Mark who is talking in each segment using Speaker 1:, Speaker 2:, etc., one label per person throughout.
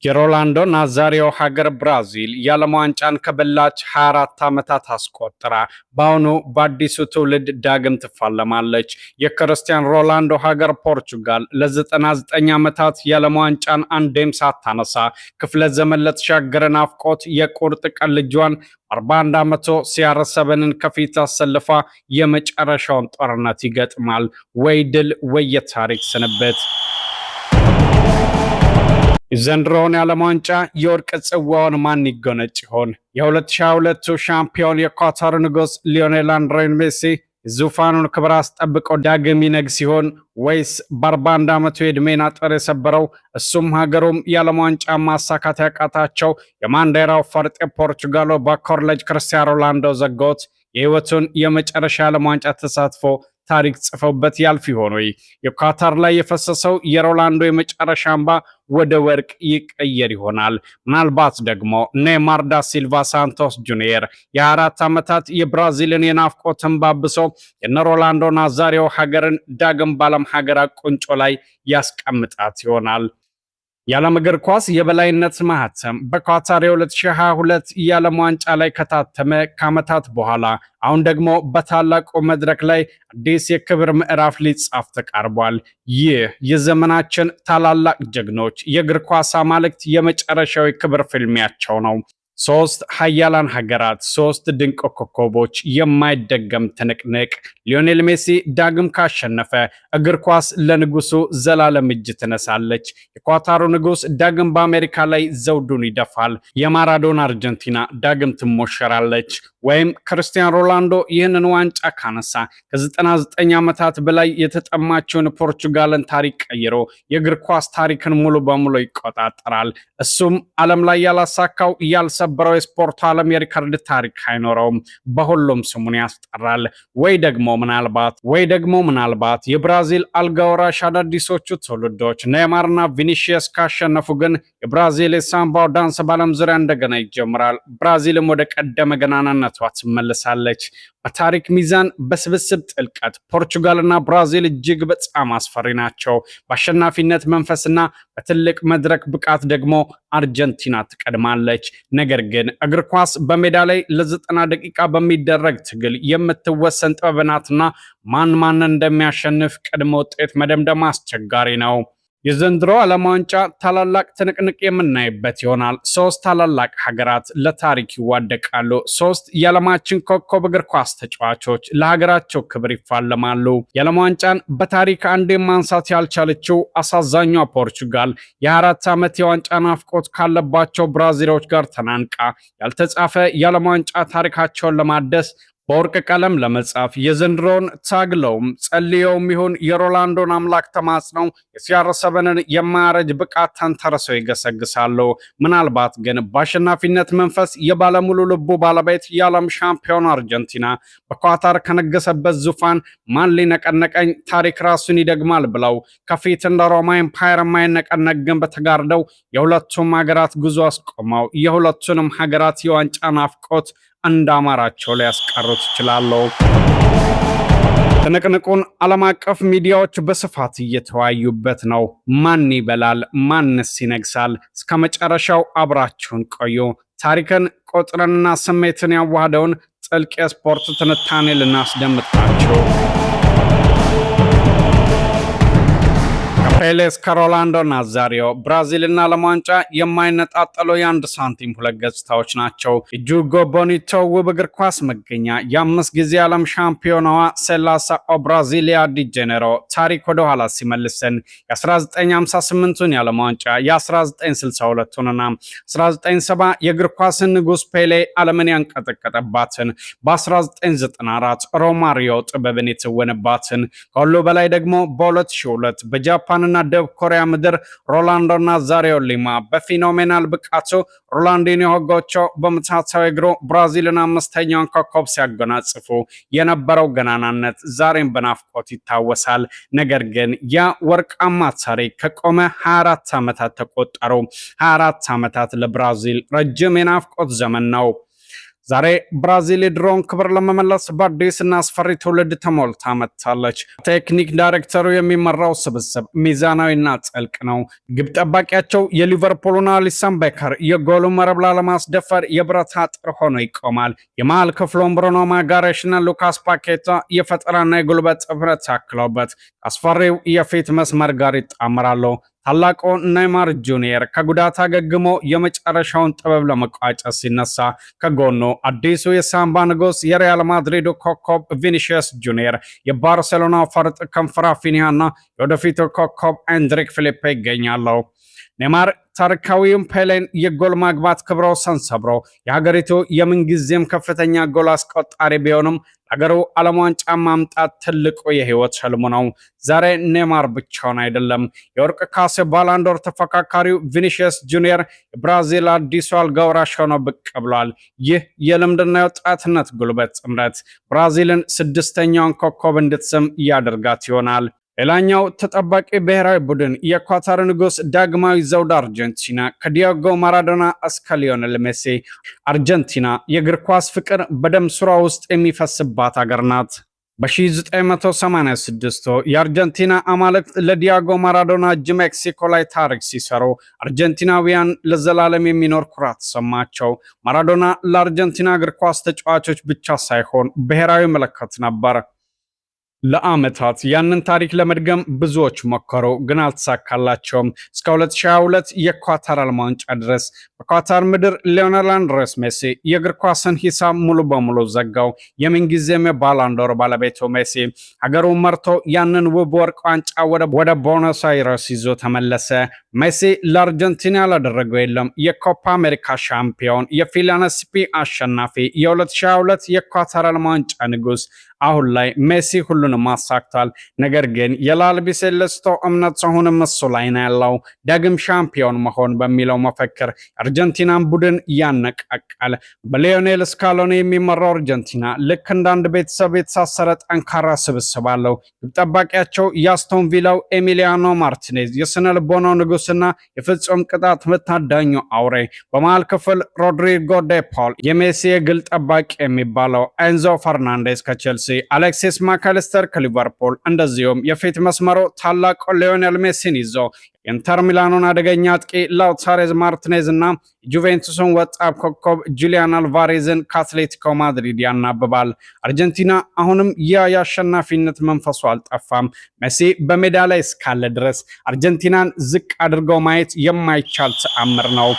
Speaker 1: የሮላንዶ ናዛሪዮ ሀገር ብራዚል የዓለም ዋንጫን ከበላች 24 ዓመታት አስቆጥራ በአሁኑ በአዲሱ ትውልድ ዳግም ትፋለማለች። የክርስቲያን ሮላንዶ ሀገር ፖርቹጋል ለ99 ዓመታት የዓለም ዋንጫን አንዴም ሳታነሳ ክፍለ ዘመን ለተሻገረ ናፍቆት የቁርጥ ቀን ልጇን 41 ዓመቶ ሲያረሰበንን ከፊት አሰልፋ የመጨረሻውን ጦርነት ይገጥማል። ወይ ድል ወይ የታሪክ ስንብት። የዘንድሮውን የዓለም ዋንጫ የወርቅ ጽዋውን ማን ይጎነጭ ይሆን? የ2022 ሻምፒዮን የኳታር ንጉስ ሊዮኔል አንድሬስ ሜሲ ዙፋኑን ክብር አስጠብቆ ዳግም ይነግስ ሲሆን ወይስ በ41 ዓመቱ የዕድሜን አጥር የሰበረው እሱም ሀገሩም የዓለም ዋንጫ ማሳካት ያቃታቸው የማንዴራው ፈርጥ የፖርቹጋሉ ባኮር ልጅ ክርስቲያኖ ሮላንዶ ዘጎት የህይወቱን የመጨረሻ የዓለም ዋንጫ ተሳትፎ ታሪክ ጽፈውበት ያልፍ ይሆን ወይ? የኳታር ላይ የፈሰሰው የሮላንዶ የመጨረሻ እንባ ወደ ወርቅ ይቀየር ይሆናል? ምናልባት ደግሞ ኔይማር ዳ ሲልቫ ሳንቶስ ጁኒየር የ24 ዓመታት የብራዚልን የናፍቆት እንባ አብሶ የነ ሮላንዶ ናዛሪዮ ሀገርን ዳግም ባለም ሀገራት ቁንጮ ላይ ያስቀምጣት ይሆናል? የዓለም እግር ኳስ የበላይነት ማህተም በኳታር 2022 የዓለም ዋንጫ ላይ ከታተመ ከዓመታት በኋላ አሁን ደግሞ በታላቁ መድረክ ላይ አዲስ የክብር ምዕራፍ ሊጻፍ ተቃርቧል። ይህ የዘመናችን ታላላቅ ጀግኖች የእግር ኳስ አማልክት የመጨረሻው የክብር ፍልሚያቸው ነው። ሶስት ሀያላን ሀገራት፣ ሶስት ድንቅ ኮከቦች፣ የማይደገም ትንቅንቅ። ሊዮኔል ሜሲ ዳግም ካሸነፈ እግር ኳስ ለንጉሱ ዘላለም እጅ ትነሳለች። የኳታሩ ንጉስ ዳግም በአሜሪካ ላይ ዘውዱን ይደፋል። የማራዶና አርጀንቲና ዳግም ትሞሸራለች። ወይም ክርስቲያን ሮላንዶ ይህንን ዋንጫ ካነሳ ከ99 ዓመታት በላይ የተጠማችውን ፖርቹጋልን ታሪክ ቀይሮ የእግር ኳስ ታሪክን ሙሉ በሙሉ ይቆጣጠራል። እሱም ዓለም ላይ ያላሳካው ያልሰበረው የስፖርቱ ዓለም የሪከርድ ታሪክ አይኖረውም። በሁሉም ስሙን ያስጠራል። ወይ ደግሞ ምናልባት የብራዚል አልጋ ወራሽ አዳዲሶቹ ትውልዶች ኔይማርና ቪኒሺየስ ካሸነፉ ግን የብራዚል የሳምባው ዳንስ በዓለም ዙሪያ እንደገና ይጀምራል። ብራዚልም ወደ ቀደመ ገናናነት ትመለሳለች። በታሪክ ሚዛን በስብስብ ጥልቀት ፖርቹጋልና ብራዚል እጅግ በጣም አስፈሪ ናቸው። በአሸናፊነት መንፈስና በትልቅ መድረክ ብቃት ደግሞ አርጀንቲና ትቀድማለች። ነገር ግን እግር ኳስ በሜዳ ላይ ለ90 ደቂቃ በሚደረግ ትግል የምትወሰን ጥበብ ናትና ማን እንደሚያሸንፍ ቅድመ ውጤት መደምደም አስቸጋሪ ነው። የዘንድሮ ዓለም ዋንጫ ታላላቅ ትንቅንቅ የምናይበት ይሆናል። ሶስት ታላላቅ ሀገራት ለታሪክ ይዋደቃሉ። ሶስት የዓለማችን ኮከብ እግር ኳስ ተጫዋቾች ለሀገራቸው ክብር ይፋለማሉ። የዓለም ዋንጫን በታሪክ አንዴ ማንሳት ያልቻለችው አሳዛኟ ፖርቹጋል የ24 ዓመት የዋንጫ ናፍቆት ካለባቸው ብራዚሎች ጋር ተናንቃ ያልተጻፈ የዓለም ዋንጫ ታሪካቸውን ለማደስ በወርቅ ቀለም ለመጻፍ የዘንድሮን ታግለውም ጸልየውም ይሁን የሮላንዶን አምላክ ተማጽነው የሲያረሰበንን የማያረጅ ብቃት ተንተርሰው ይገሰግሳሉ። ምናልባት ግን በአሸናፊነት መንፈስ የባለሙሉ ልቡ ባለቤት የዓለም ሻምፒዮን አርጀንቲና በኳታር ከነገሰበት ዙፋን ማን ሊነቀነቀኝ ታሪክ ራሱን ይደግማል ብለው ከፊት እንደ ሮማ ኤምፓየር የማይነቀነቅ ግንብ ተጋርደው የሁለቱም ሀገራት ጉዞ አስቆመው የሁለቱንም ሀገራት የዋንጫ ናፍቆት እንዳማራቸው ሊያስቀሩት ይችላሉ። ትንቅንቁን ዓለም አቀፍ ሚዲያዎች በስፋት እየተወያዩበት ነው። ማን ይበላል? ማንስ ይነግሳል? እስከ መጨረሻው አብራችሁን ቆዩ። ታሪክን ቁጥርንና ስሜትን ያዋሃደውን ጥልቅ የስፖርት ትንታኔ ልናስደምጣችሁ ፔሌ እስከ ሮላንዶ ናዛሪዮ ብራዚልና ዓለም ዋንጫ የማይነጣጠሉ የአንድ ሳንቲም ሁለት ገጽታዎች ናቸው። ጁጎ ቦኒቶ ውብ እግር ኳስ መገኛ የአምስት ጊዜ ዓለም ሻምፒዮናዋ ሴላሳ ብራዚሊያ ዲ ጄኔሮ ታሪክ ወደ ኋላ ሲመልሰን የ1958ቱን የዓለም ዋንጫ የ1962ቱንና 1970 የእግር ኳስን ንጉስ ፔሌ ዓለምን ያንቀጠቀጠባትን በ1994 ሮማሪዮ ጥበብን የተወነባትን ከሁሉ በላይ ደግሞ በ2002 በጃፓን እና ደቡብ ኮሪያ ምድር ሮላንዶ ናዛሪዮ ሊማ በፊኖሜናል ብቃቱ ሮላንዲኒዮ ጎቾ በምታታዊ እግሩ ብራዚልን አምስተኛውን ኮከብ ሲያጎናጽፉ የነበረው ገናናነት ዛሬም በናፍቆት ይታወሳል። ነገር ግን ያ ወርቃማ ታሪክ ከቆመ 24 ዓመታት ተቆጠሩ። 24 ዓመታት ለብራዚል ረጅም የናፍቆት ዘመን ነው። ዛሬ ብራዚል የድሮውን ክብር ለመመለስ በአዲስና አስፈሪ ትውልድ ተሞልታ መጥታለች። ቴክኒክ ዳይሬክተሩ የሚመራው ስብስብ ሚዛናዊና ጥልቅ ነው። ግብ ጠባቂያቸው የሊቨርፑልና አሊሰን ቤከር የጎሉ መረብ ላለማስደፈር የብረት አጥር ሆኖ ይቆማል። የመሃል ክፍሉን ብሩኖ ማጋሬሽና ሉካስ ፓኬታ የፈጠራና የጉልበት ጥምረት ታክለውበት አስፈሪው የፊት መስመር ጋር ይጣመራሉ። ታላቁ ኔይማር ጁኒየር ከጉዳት አገግሞ የመጨረሻውን ጥበብ ለመቋጨት ሲነሳ ከጎኑ አዲሱ የሳምባ ንጉስ የሪያል ማድሪዱ ኮከብ ቪኒሺየስ ጁኒየር፣ የባርሴሎናው ፈርጥ ክንፍ ራፊኒያና የወደፊቱ ኮከብ ኤንድሪክ ፊሊፔ ይገኛሉ። ኔይማር ታሪካዊውን ፔሌን የጎል ማግባት ክብረ ወሰን ሰብሮ የሀገሪቱ የምንጊዜም ከፍተኛ ጎል አስቆጣሪ ቢሆንም ሀገሩ ዓለም ዋንጫ ማምጣት ትልቁ የህይወት ህልሙ ነው። ዛሬ ኔይማር ብቻውን አይደለም። የወርቅ ካሴ ባላንዶር ተፎካካሪው ቪኒሺየስ ጁኒየር የብራዚል አዲሱ አልጋ ወራሽ ሆኖ ብቅ ብሏል። ይህ የልምድና የወጣትነት ጉልበት ጥምረት ብራዚልን ስድስተኛውን ኮከብ እንድትስም ያደርጋት ይሆናል። ሌላኛው ተጠባቂ ብሔራዊ ቡድን የኳታር ንጉስ ዳግማዊ ዘውድ አርጀንቲና ከዲያጎ ማራዶና እስከ ሊዮኔል ሜሲ። አርጀንቲና የእግር ኳስ ፍቅር በደም ሱራ ውስጥ የሚፈስባት ሀገር ናት። በ1986 የአርጀንቲና አማልክት ለዲያጎ ማራዶና እጅ ሜክሲኮ ላይ ታሪክ ሲሰሩ አርጀንቲናውያን ለዘላለም የሚኖር ኩራት ሰማቸው። ማራዶና ለአርጀንቲና እግር ኳስ ተጫዋቾች ብቻ ሳይሆን ብሔራዊ ምልክት ነበር። ለዓመታት ያንን ታሪክ ለመድገም ብዙዎች ሞከሩ፣ ግን አልተሳካላቸውም። እስከ 2022 የኳታር ዓለም ዋንጫ ድረስ በኳታር ምድር ሊዮኔል አንድሬስ ሜሲ የእግር ኳስን ሂሳብ ሙሉ በሙሉ ዘጋው። የምንጊዜም የባላንዶር ባለቤቱ ሜሲ ሀገሩን መርቶ ያንን ውብ ወርቅ ዋንጫ ወደ ቦነስ አይረስ ይዞ ተመለሰ። ሜሲ ለአርጀንቲና ያላደረገው የለም። የኮፓ አሜሪካ ሻምፒዮን፣ የፊላነስፒ አሸናፊ፣ የ2022 የኳታር ዓለም ዋንጫ ንጉስ። አሁን ላይ ሜሲ ሁሉንም አሳክቷል። ነገር ግን የላልቢሴለስቶ እምነት አሁንም እሱ ላይ ነው ያለው። ዳግም ሻምፒዮን መሆን በሚለው መፈክር አርጀንቲናን ቡድን ያነቃቃል። በሊዮኔል ስካሎኒ የሚመራው አርጀንቲና ልክ እንደ አንድ ቤተሰብ የተሳሰረ ጠንካራ ስብስብ አለው። ግብ ጠባቂያቸው የአስቶን ቪላው ኤሚሊያኖ ማርቲኔዝ የስነ ልቦናው ንጉስና የፍጹም ቅጣት ምት አዳኙ አውሬ። በመሃል ክፍል ሮድሪጎ ዴ ፖል የሜሲ የግል ጠባቂ የሚባለው፣ ኤንዞ ፈርናንዴዝ ከቼልሲ፣ አሌክሲስ ማካሊስተር ከሊቨርፑል፣ እንደዚሁም የፊት መስመሩ ታላቁ ሊዮኔል ሜሲን ይዞ የኢንተር ሚላኑን አደገኛ አጥቂ ላውታሬዝ ማርቲኔዝ እና ጁቬንቱስን ወጣት ኮከብ ጁሊያን አልቫሬዝን ከአትሌቲኮ ማድሪድ ያናብባል። አርጀንቲና አሁንም የአሸናፊነት መንፈሱ አልጠፋም። ሜሲ በሜዳ ላይ እስካለ ድረስ አርጀንቲናን ዝቅ አድርገው ማየት የማይቻል ተአምር ነው።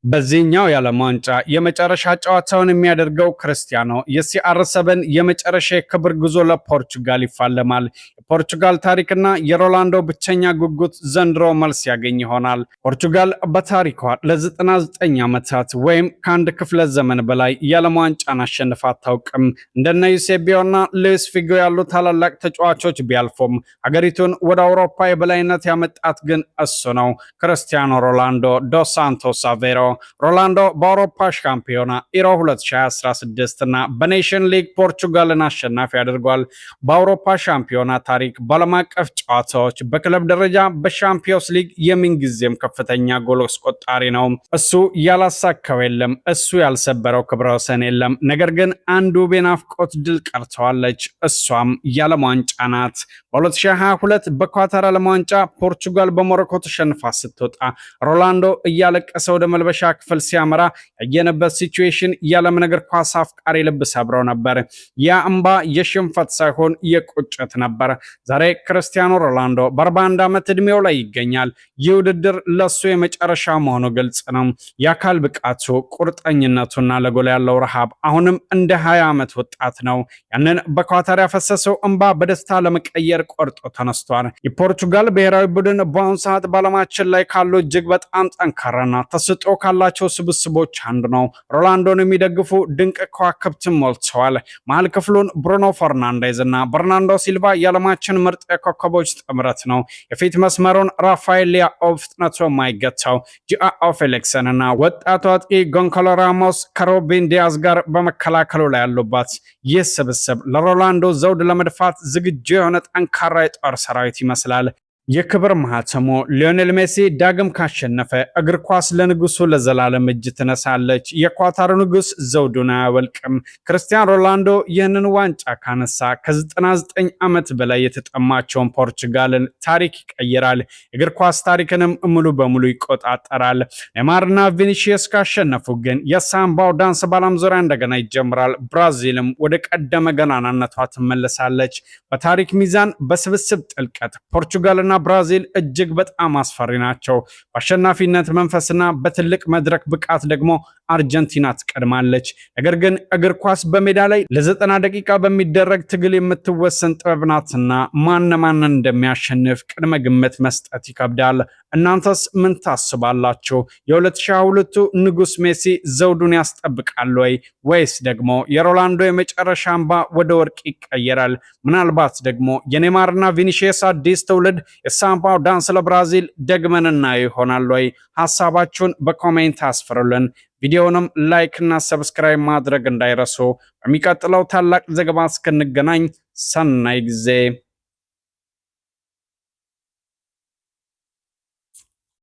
Speaker 1: በዚህኛው የዓለም ዋንጫ የመጨረሻ ጨዋታውን የሚያደርገው ክርስቲያኖ የሲአር7 የመጨረሻ የክብር ጉዞ ለፖርቹጋል ይፋለማል። የፖርቹጋል ታሪክና የሮላንዶ ብቸኛ ጉጉት ዘንድሮ መልስ ያገኝ ይሆናል። ፖርቹጋል በታሪኳ ለ99 ዓመታት ወይም ከአንድ ክፍለ ዘመን በላይ የዓለም ዋንጫን አሸንፋ አታውቅም። እንደነ ዩሴቢዮና ሉዊስ ፊጎ ያሉ ታላላቅ ተጫዋቾች ቢያልፉም ሀገሪቱን ወደ አውሮፓ የበላይነት ያመጣት ግን እሱ ነው፣ ክርስቲያኖ ሮላንዶ ዶስ ሳንቶስ አቬሮ። ሮላንዶ በአውሮፓ ሻምፒዮና ኢሮ 2016 እና በኔሽን ሊግ ፖርቹጋልን አሸናፊ አድርጓል። በአውሮፓ ሻምፒዮና ታሪክ በዓለም አቀፍ ጨዋታዎች በክለብ ደረጃ በሻምፒዮንስ ሊግ የምንጊዜም ከፍተኛ ጎል አስቆጣሪ ነው። እሱ ያላሳካው የለም፣ እሱ ያልሰበረው ክብረ ወሰን የለም። ነገር ግን አንዱ ቤናፍቆት ድል ቀርተዋለች፣ እሷም የዓለም ዋንጫ ናት። በ2022 በኳታር ዓለም ዋንጫ ፖርቹጋል በሞሮኮ ተሸንፋ ስትወጣ ሮላንዶ እያለቀሰ ወደ መልበሻ ክፍል ሲያመራ ያየነበት ሲቹዌሽን የዓለምን እግር ኳስ አፍቃሪ ልብ ሰብረው ነበር። ያ እንባ የሽንፈት ሳይሆን የቁጭት ነበር። ዛሬ ክርስቲያኖ ሮላንዶ በ41 ዓመት ዕድሜው ላይ ይገኛል። ይህ ውድድር ለሱ የመጨረሻ መሆኑ ግልጽ ነው። የአካል ብቃቱ፣ ቁርጠኝነቱና ለጎል ያለው ረሃብ አሁንም እንደ 20 ዓመት ወጣት ነው። ያንን በኳታር ያፈሰሰው እንባ በደስታ ለመቀየር ቆርጦ ተነስቷል። የፖርቹጋል ብሔራዊ ቡድን በአሁኑ ሰዓት በዓለማችን ላይ ካሉ እጅግ በጣም ጠንካራና ተስጦ ካላቸው ስብስቦች አንዱ ነው። ሮላንዶን የሚደግፉ ድንቅ ከዋክብትም ሞልተዋል። መሃል ክፍሉን ብሩኖ ፈርናንዴዝ እና በርናንዶ ሲልቫ የዓለማችን ምርጥ የኮከቦች ጥምረት ነው። የፊት መስመሩን ራፋኤል ሊያኦ ፍጥነቱ የማይገታው ጂአኦ ፌሊክስን እና ወጣቱ አጥቂ ጎንካሎ ራሞስ ከሮቢን ዲያዝ ጋር በመከላከሉ ላይ ያሉባት ይህ ስብስብ ለሮላንዶ ዘውድ ለመድፋት ዝግጁ የሆነ ጠንካራ የጦር ሰራዊት ይመስላል። የክብር ማህተሙ ሊዮኔል ሜሲ ዳግም ካሸነፈ እግር ኳስ ለንጉሱ ለዘላለም እጅ ትነሳለች። የኳታር ንጉስ ዘውዱን አያወልቅም። ክርስቲያኖ ሮናልዶ ይህንን ዋንጫ ካነሳ ከ99 ዓመት በላይ የተጠማቸውን ፖርቹጋልን ታሪክ ይቀይራል። እግር ኳስ ታሪክንም ሙሉ በሙሉ ይቆጣጠራል። ኔይማርና ቪኒሺየስ ካሸነፉ ግን የሳምባው ዳንስ በዓለም ዙሪያ እንደገና ይጀምራል። ብራዚልም ወደ ቀደመ ገናናነቷ ትመለሳለች። በታሪክ ሚዛን፣ በስብስብ ጥልቀት ፖርቹጋልና ብራዚል እጅግ በጣም አስፈሪ ናቸው። በአሸናፊነት መንፈስና በትልቅ መድረክ ብቃት ደግሞ አርጀንቲና ትቀድማለች። ነገር ግን እግር ኳስ በሜዳ ላይ ለ90 ደቂቃ በሚደረግ ትግል የምትወሰን ጥበብ ናትና ማንን እንደሚያሸንፍ ቅድመ ግምት መስጠት ይከብዳል። እናንተስ ምን ታስባላችሁ? የ2022ቱ ንጉስ ሜሲ ዘውዱን ያስጠብቃል ወይስ ደግሞ የሮናልዶ የመጨረሻ አምባ ወደ ወርቅ ይቀየራል? ምናልባት ደግሞ የኔይማርና ቪኒሺየስ አዲስ ትውልድ የሳምባው ዳንስ ለብራዚል ደግመን እናየው ይሆናል ወይ? ሐሳባችሁን በኮሜንት አስፍሩልን። ቪዲዮውንም ላይክ እና ሰብስክራይብ ማድረግ እንዳይረሱ። በሚቀጥለው ታላቅ ዘገባ እስክንገናኝ ሰናይ ጊዜ